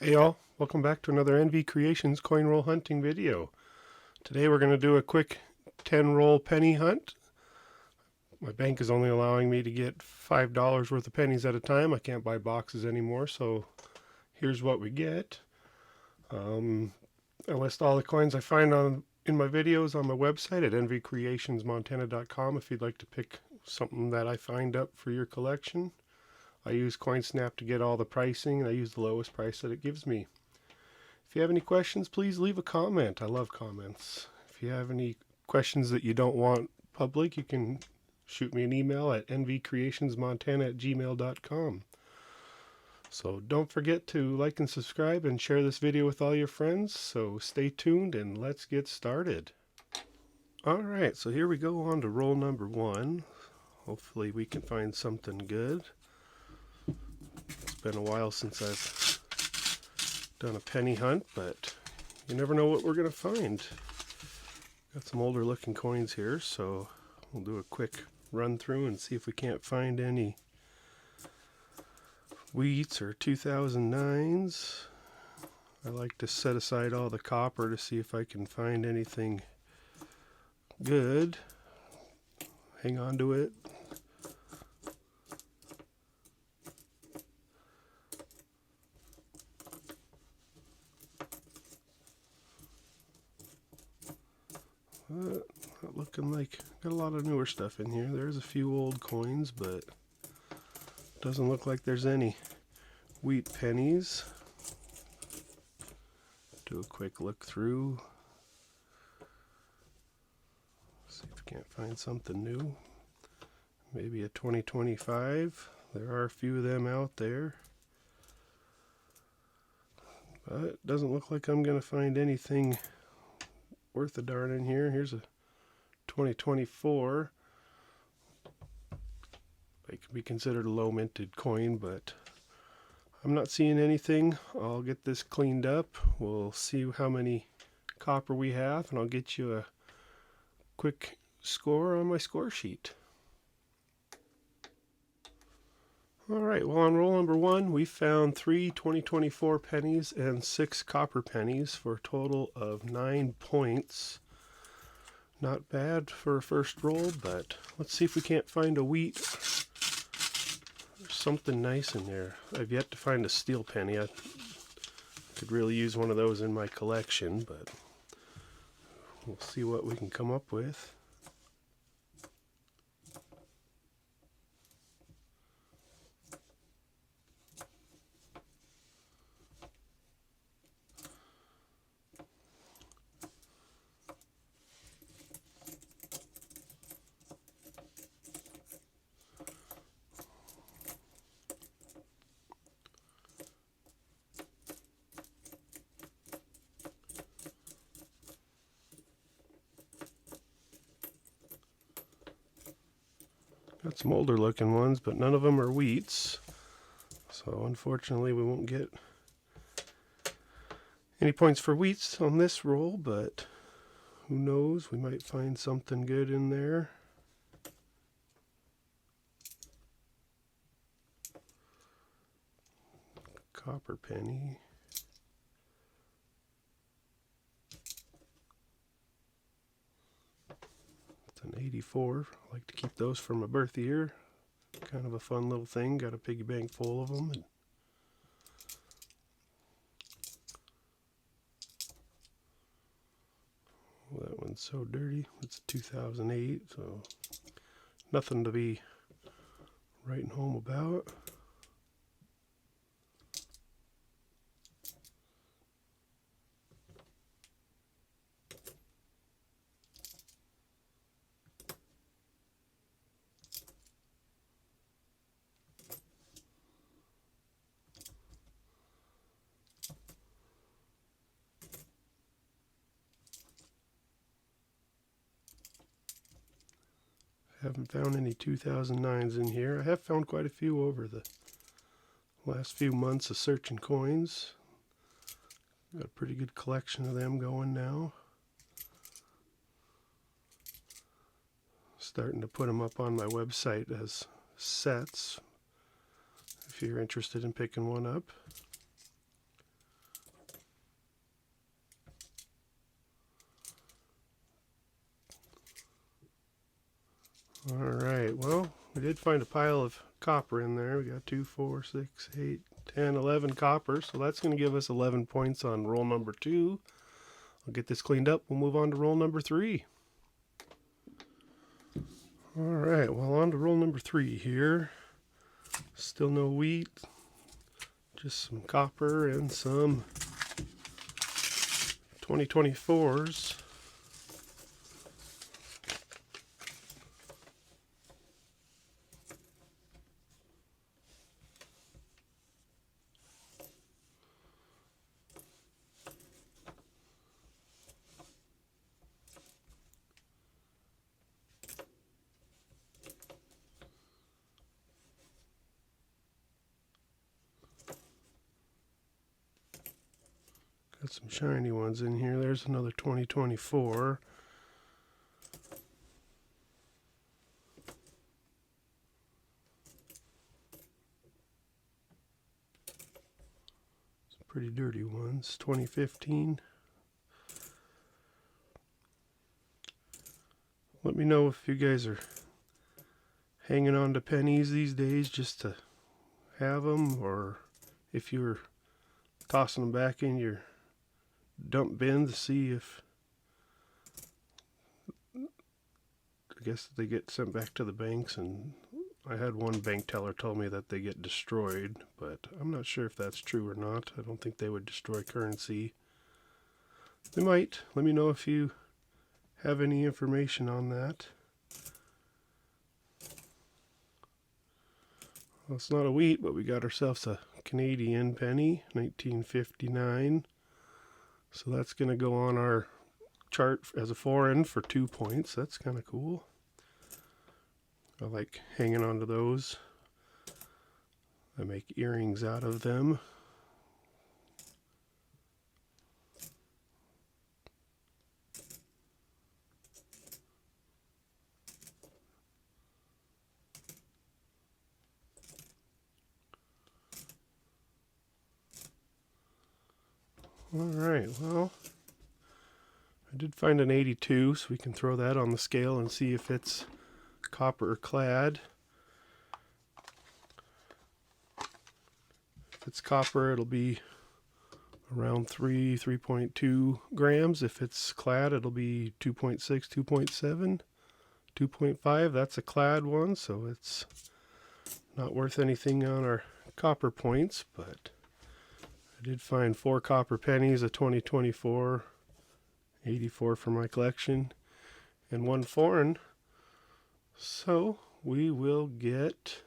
Hey y'all, welcome back to another NV Creations coin roll hunting video. Today we're going to do a quick 10 roll penny hunt. My bank is only allowing me to get $5 worth of pennies at a time. I can't buy boxes anymore, so here's what we get. I list all the coins I find in my videos on my website at nvcreationsmontana.com if you'd like to pick something that I find up for your collection. I use CoinSnap to get all the pricing, and I use the lowest price that it gives me. If you have any questions, please leave a comment. I love comments. If you have any questions that you don't want public, you can shoot me an email at nvcreationsmontana@gmail.com. So don't forget to like and subscribe and share this video with all your friends. So stay tuned and let's get started. Alright, so here we go on to roll number 1. Hopefully we can find something good. It's been a while since I've done a penny hunt, but you never know what we're going to find. Got some older looking coins here, so we'll do a quick run through and see if we can't find any wheats or 2009s. I like to set aside all the copper to see if I can find anything good. Hang on to it. Not looking like, got a lot of newer stuff in here. There's a few old coins, but doesn't look like there's any wheat pennies. Do a quick look through. See if we can't find something new. Maybe a 2025. There are a few of them out there. But it doesn't look like I'm going to find anything worth a darn in here. Here's a 2024. It can be considered a low minted coin, but I'm not seeing anything. I'll get this cleaned up. We'll see how many copper we have, and I'll get you a quick score on my score sheet. Alright, well, on roll number 1, we found 3 2024 pennies and 6 copper pennies for a total of 9 points. Not bad for a first roll, but let's see if we can't find a wheat. There's something nice in there. I've yet to find a steel penny. I could really use one of those in my collection, but we'll see what we can come up with. Got some older looking ones, but none of them are wheats. So unfortunately we won't get any points for wheats on this roll, but who knows, we might find something good in there. Copper penny. It's an 84. I like to keep those for my birth year. Kind of a fun little thing. Got a piggy bank full of them. Well, that one's so dirty. It's 2008, so nothing to be writing home about. Haven't found any 2009s in here. I have found quite a few over the last few months of searching coins. Got a pretty good collection of them going now. Starting to put them up on my website as sets if you're interested in picking one up. Alright, well, we did find a pile of copper in there. We got 2, 4, 6, 8, 10, 11 copper. So that's going to give us 11 points on roll number 2. I'll get this cleaned up. We'll move on to roll number 3. Alright, well, on to roll number 3 here. Still no wheat. Just some copper and some 2024s. Got some shiny ones in here. There's another 2024. Some pretty dirty ones. 2015. Let me know if you guys are hanging on to pennies these days just to have them, or if you're tossing them back in your dump bin to see if, I guess, they get sent back to the banks. And I had one bank teller tell me that they get destroyed, but I'm not sure if that's true or not. I don't think they would destroy currency. They might. Let me know if you have any information on that. Well, it's not a wheat, but we got ourselves a Canadian penny, 1959. So that's going to go on our chart as a foreign for 2 points. That's kind of cool. I like hanging on to those. I make earrings out of them. Alright, well, I did find an 82, so we can throw that on the scale and see if it's copper clad. If it's copper, it'll be around 3.2 grams. If it's clad, it'll be 2.6, 2.7, 2.5. That's a clad one, so it's not worth anything on our copper points, but I did find 4 copper pennies, a 2024, 84 for my collection, and 1 foreign. So we will get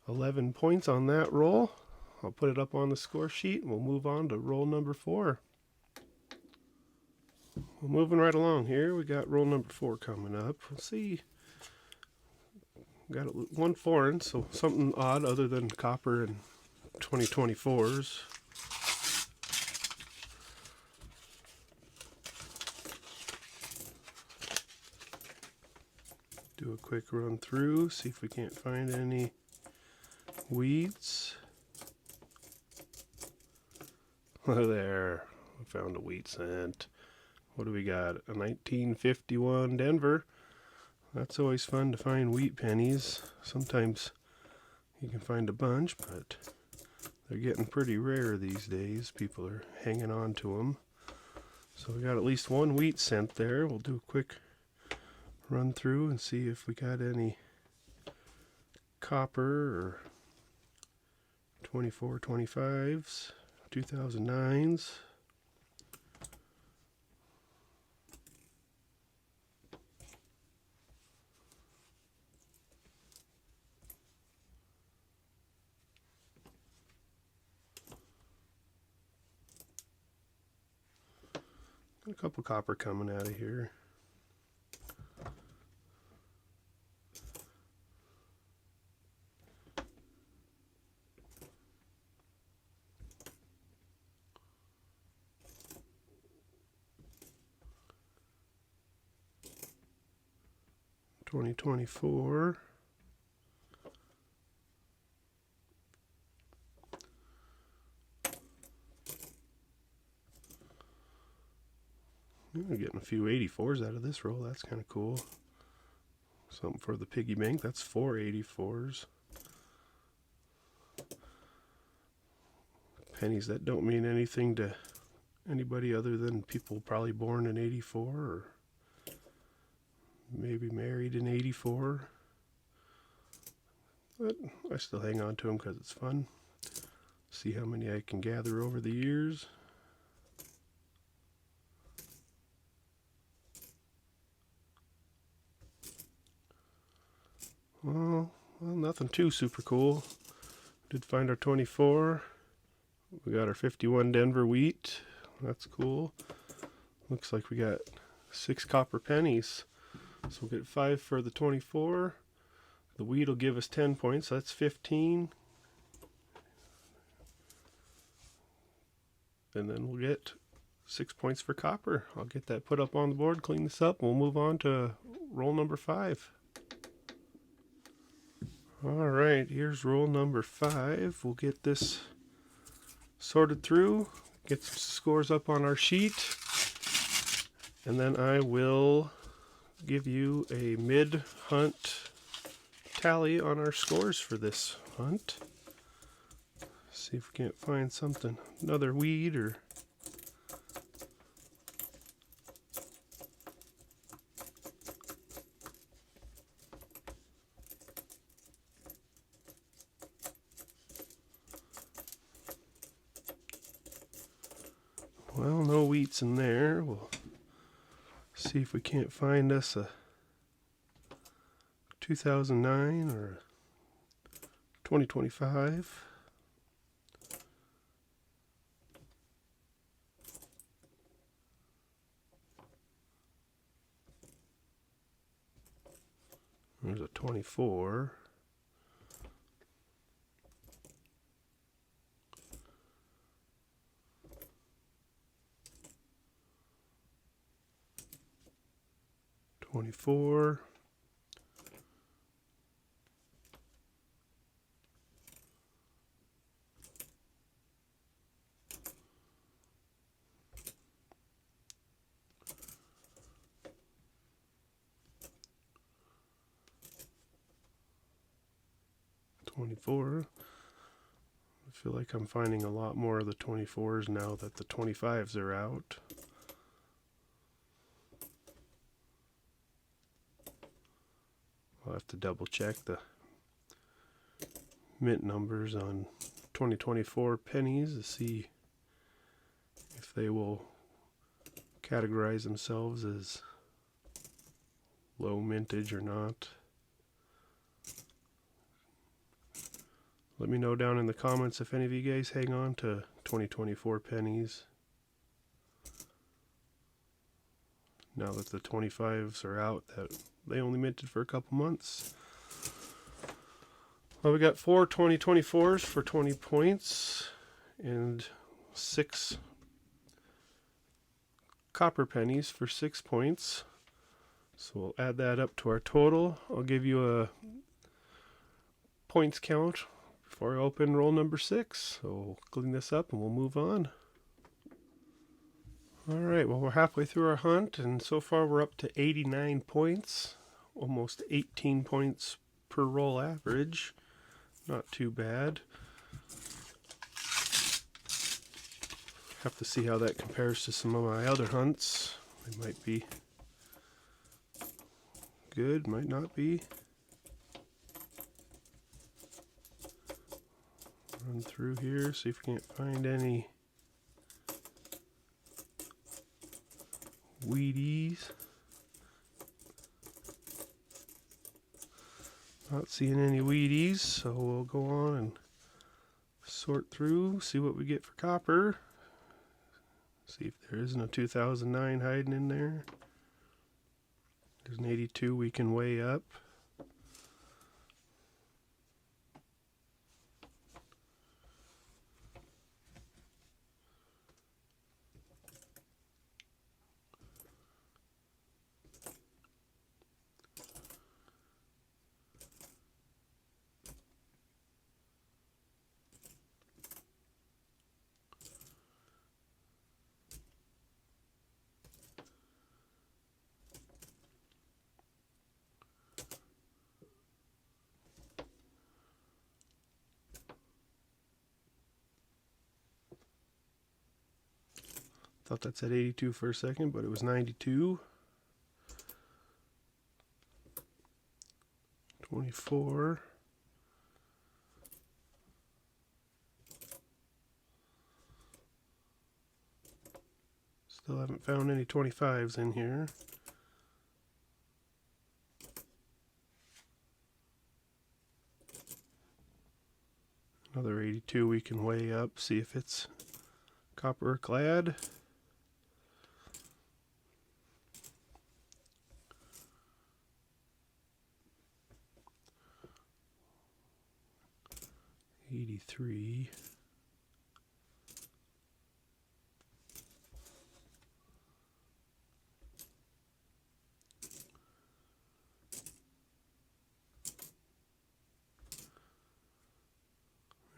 11 points on that roll. I'll put it up on the score sheet and we'll move on to roll number 4. We're moving right along here. We got roll number 4 coming up. We'll see. Got 1 foreign, so something odd other than copper and 2024s. Do a quick run through, see if we can't find any wheats. Oh, there. We found a wheat cent. What do we got? A 1951 Denver. That's always fun to find wheat pennies. Sometimes you can find a bunch, but they're getting pretty rare these days. People are hanging on to them. So we got at least 1 wheat cent there. We'll do a quick run through and see if we got any copper or 24, 25s, 2009s. Got a couple copper coming out of here. $20.24. We're getting a few 84s out of this roll. That's kind of cool. Something for the piggy bank. That's 4 84s. Pennies that don't mean anything to anybody other than people probably born in 84 or maybe married in 84. But I still hang on to them because it's fun. See how many I can gather over the years. Well, nothing too super cool. Did find our 24. We got our 51 Denver wheat. That's cool. Looks like we got 6 copper pennies. So we'll get 5 for the 24. The wheat will give us 10 points. So that's 15. And then we'll get 6 points for copper. I'll get that put up on the board, clean this up, and we'll move on to roll number 5. Alright, here's roll number 5. We'll get this sorted through, get some scores up on our sheet, and then I will give you a mid-hunt tally on our scores for this hunt. See if we can't find something, another weed or... Well, no wheats in there. We'll see if we can't find us a 2009 or a 2025. There's a 24. $24. $24. I feel like I'm finding a lot more of the 24s now that the 25s are out. I'll have to double check the mint numbers on 2024 pennies to see if they will categorize themselves as low mintage or not. Let me know down in the comments if any of you guys hang on to 2024 pennies. Now that the 25s are out, that they only minted for a couple months. Well, we got 4 2024s for 20 points and 6 copper pennies for 6 points. So we'll add that up to our total. I'll give you a points count before I open roll number 6. So we'll clean this up and we'll move on. Alright, well, we're halfway through our hunt, and so far we're up to 89 points. Almost 18 points per roll average. Not too bad. Have to see how that compares to some of my other hunts. They might be good, might not be. Run through here, see if we can't find any Wheaties. Not seeing any Wheaties, so we'll go on and sort through, see what we get for copper. See if there isn't a 2009 hiding in there. There's an 82 we can weigh up. Thought that said 82 for a second, but it was 92. 24. Still haven't found any 25s in here. Another 82 we can weigh up, see if it's copper or clad. $83.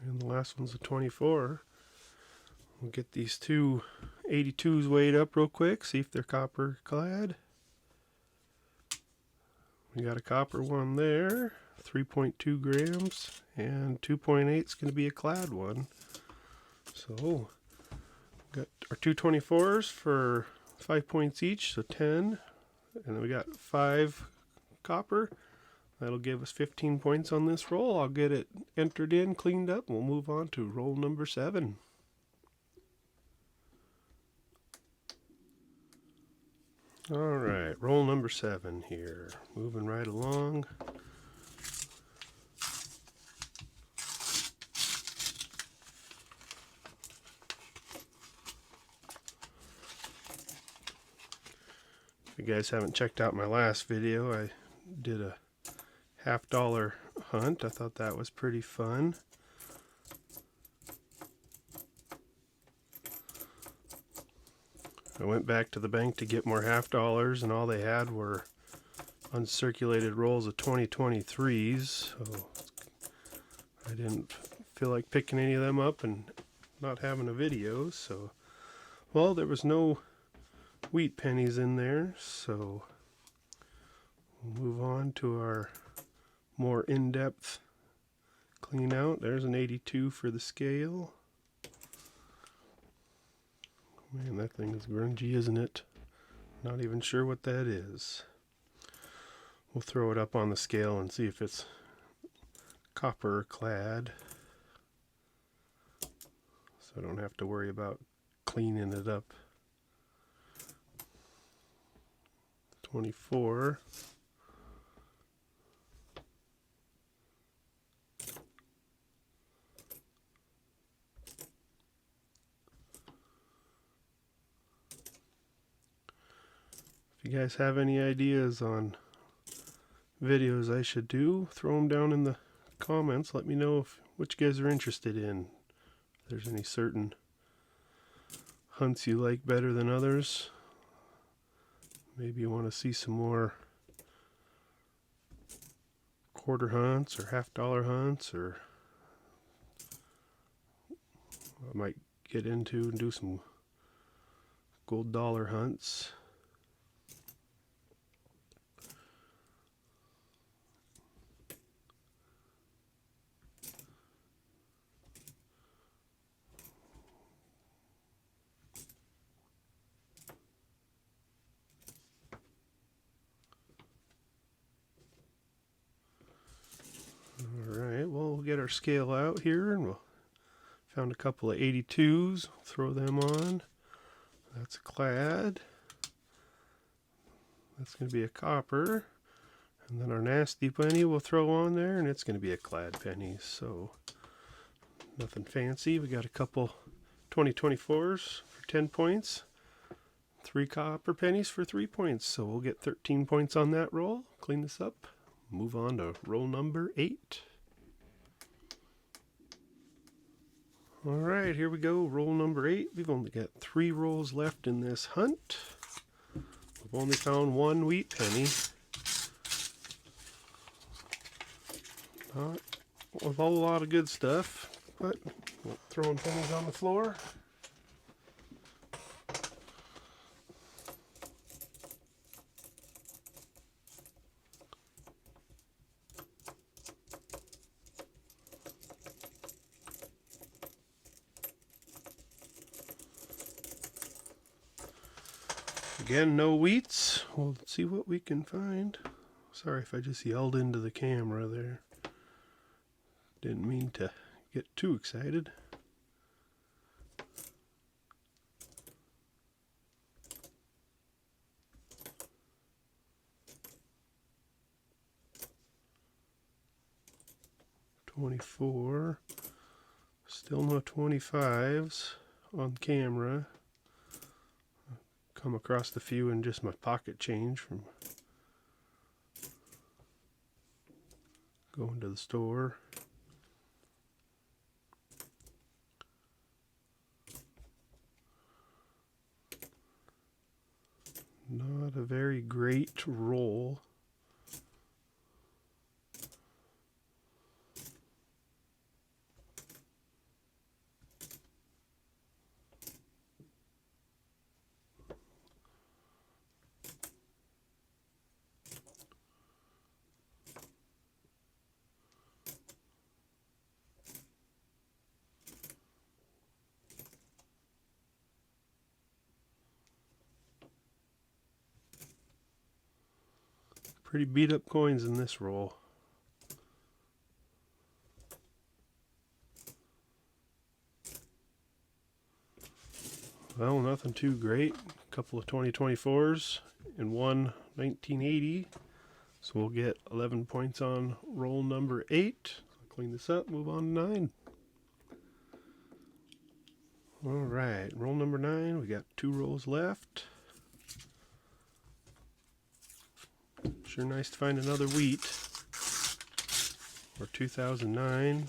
And the last one's a 24. We'll get these two 82s weighed up real quick, see if they're copper clad. We got a copper one there, 3.2 grams, and 2.8 is going to be a clad one. So, got our two 24s for 5 points each, so 10. And then we got 5 copper. That'll give us 15 points on this roll. I'll get it entered in, cleaned up, and we'll move on to roll number 7. Alright, roll number 7 here. Moving right along. If you guys haven't checked out my last video, I did a $50 hunt. I thought that was pretty fun. I went back to the bank to get more $50, and all they had were uncirculated rolls of 2023s, so I didn't feel like picking any of them up and not having a video. So, well, there was no wheat pennies in there, so we'll move on to our more in-depth clean out. There's an 82 for the scale. Man, that thing is grungy, isn't it? Not even sure what that is. We'll throw it up on the scale and see if it's copper clad, so I don't have to worry about cleaning it up. 24. If you guys have any ideas on videos I should do, throw them down in the comments. Let me know which you guys are interested in. If there's any certain hunts you like better than others. Maybe you want to see some more quarter hunts or $50 hunts, or I might get into and do some gold dollar hunts. Alright, well, we'll get our scale out here, and we'll found a couple of 82s, throw them on. That's a clad. That's going to be a copper. And then our nasty penny we'll throw on there, and it's going to be a clad penny. So, nothing fancy. We got a couple 2024s for 10 points. 3 copper pennies for 3 points. So we'll get 13 points on that roll. Clean this up. Move on to roll number 8. Alright, here we go. Roll number 8. We've only got 3 rolls left in this hunt. We've only found 1 wheat penny. Not a whole lot of good stuff, but throwing pennies on the floor. Again, no wheats. We'll see what we can find. Sorry if I just yelled into the camera there. Didn't mean to get too excited. $24. Still no 25s on camera. Come across a few in just my pocket change from going to the store. Not a very great roll. Pretty beat up coins in this roll. Well, nothing too great. A couple of 2024s and one 1980. So we'll get 11 points on roll number 8. I'll clean this up, move on to 9. Alright, roll number 9. We got 2 rolls left. Sure nice to find another wheat. Or 2009.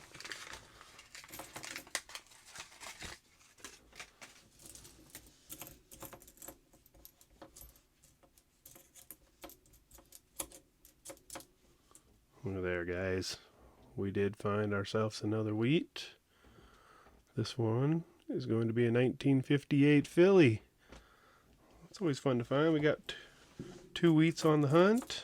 Well, there, guys. We did find ourselves another wheat. This one is going to be a 1958 Philly. It's always fun to find. We got 2 wheats on the hunt.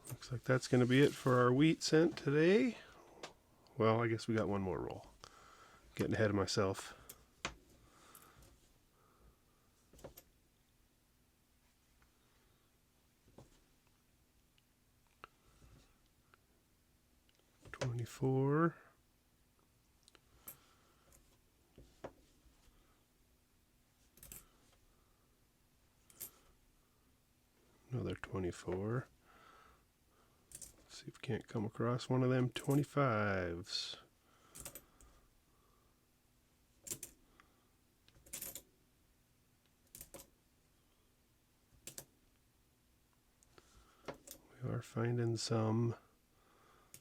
Looks like that's going to be it for our wheat scent today. Well, I guess we got one more roll. Getting ahead of myself. $24. Another 24. See if we can't come across one of them 25s. We are finding some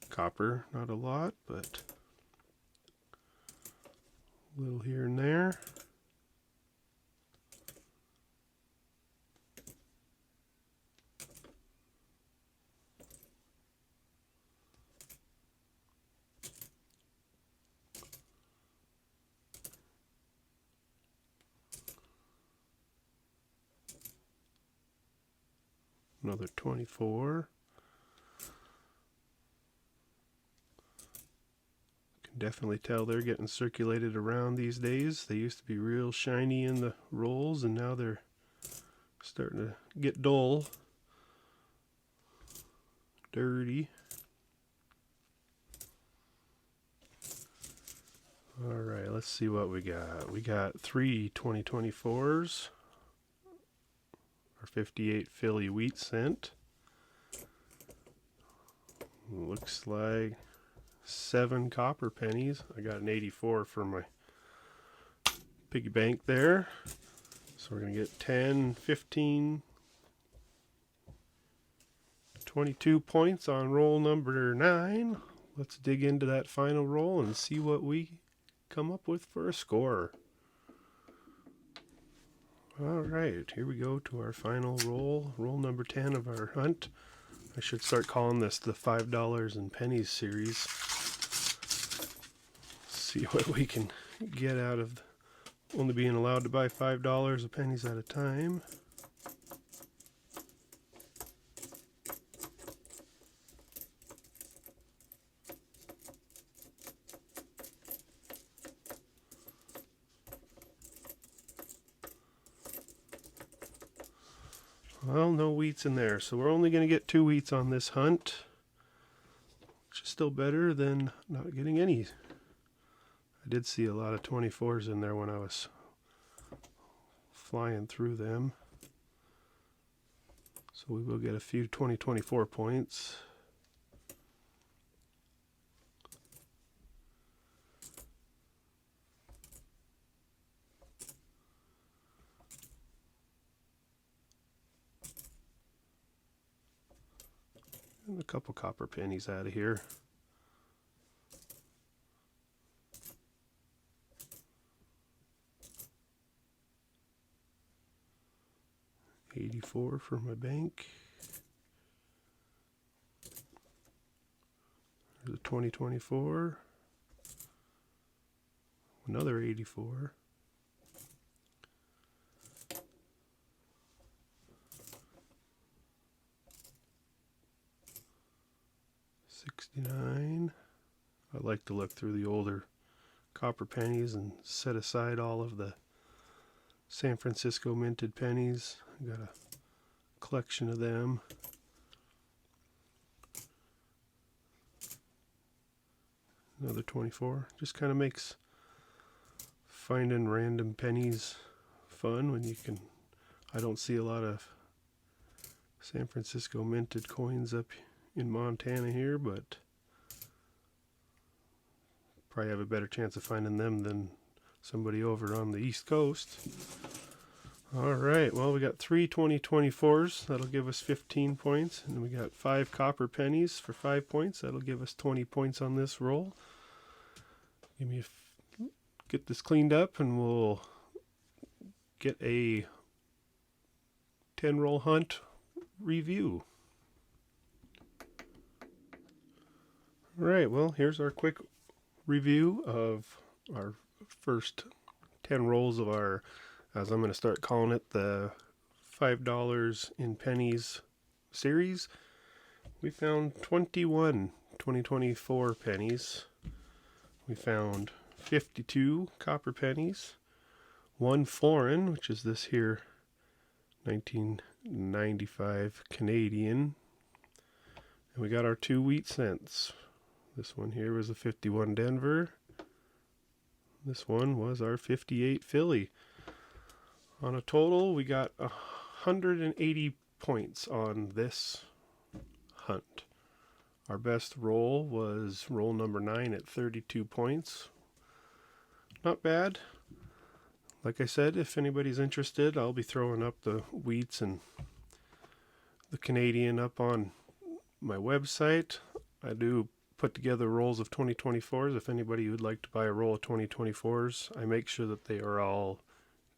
copper, not a lot, but a little here and there. Another 24. Can definitely tell they're getting circulated around these days. They used to be real shiny in the rolls, and now they're starting to get dull, dirty. Alright, let's see what we got. We got 3 2024s. Our 58 Philly wheat scent. Looks like 7 copper pennies. I got an 84 for my piggy bank there. So we're going to get 10, 15, 22 points on roll number 9. Let's dig into that final roll and see what we come up with for a score. Alright, here we go to our final roll. Roll number 10 of our hunt. I should start calling this the $5 and pennies series. See what we can get out of only being allowed to buy $5 of pennies at a time. Well, no wheats in there, so we're only going to get 2 wheats on this hunt, which is still better than not getting any. I did see a lot of 24s in there when I was flying through them. So we will get a few 2024 points. And a couple copper pennies out of here. $84 for my bank. There's a 2024. Another 84. $69. I like to look through the older copper pennies and set aside all of the San Francisco minted pennies. I got a collection of them. Another 24. Just kind of makes finding random pennies fun when you can. I don't see a lot of San Francisco minted coins up in Montana here, but probably have a better chance of finding them than somebody over on the East Coast. Alright, well, we got 3 2024s. That'll give us 15 points. And we got 5 copper pennies for 5 points. That'll give us 20 points on this roll. Get this cleaned up and we'll get a 10 roll hunt review. Alright, well, here's our quick review of our first 10 rolls of our, as I'm going to start calling it, the $5 in pennies series. We found 21 2024 pennies. We found 52 copper pennies, 1 foreign, which is this here 1995 Canadian, and we got our 2 wheat cents. This one here was a 51 Denver. This one was our 58 Philly. On a total, we got 180 points on this hunt. Our best roll was roll number 9 at 32 points. Not bad. Like I said, if anybody's interested, I'll be throwing up the wheats and the Canadian up on my website. I do put together rolls of 2024s. If anybody would like to buy a roll of 2024s, I make sure that they are all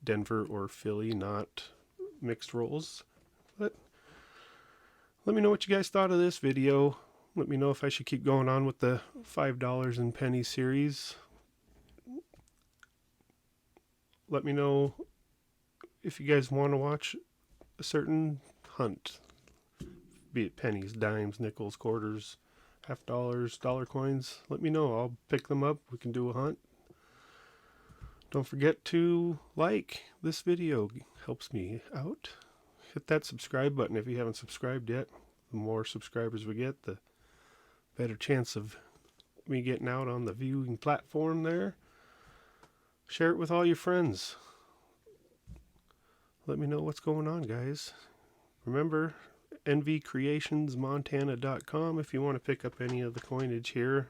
Denver or Philly, not mixed rolls. But let me know what you guys thought of this video. Let me know if I should keep going on with the $5 in penny series. Let me know if you guys want to watch a certain hunt, be it pennies, dimes, nickels, quarters, half dollars, dollar coins. Let me know. I'll pick them up. We can do a hunt. Don't forget to like this video. It helps me out. Hit that subscribe button if you haven't subscribed yet. The more subscribers we get, the better chance of me getting out on the viewing platform there. Share it with all your friends. Let me know what's going on, guys. Remember, nvcreationsmontana.com if you want to pick up any of the coinage here.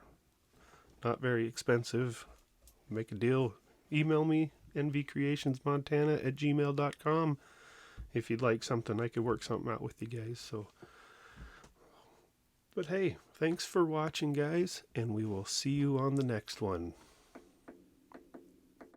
Not very expensive. Make a deal. Email me, nvcreationsmontana@gmail.com. If you'd like something, I could work something out with you guys. But hey, thanks for watching, guys, and we will see you on the next one.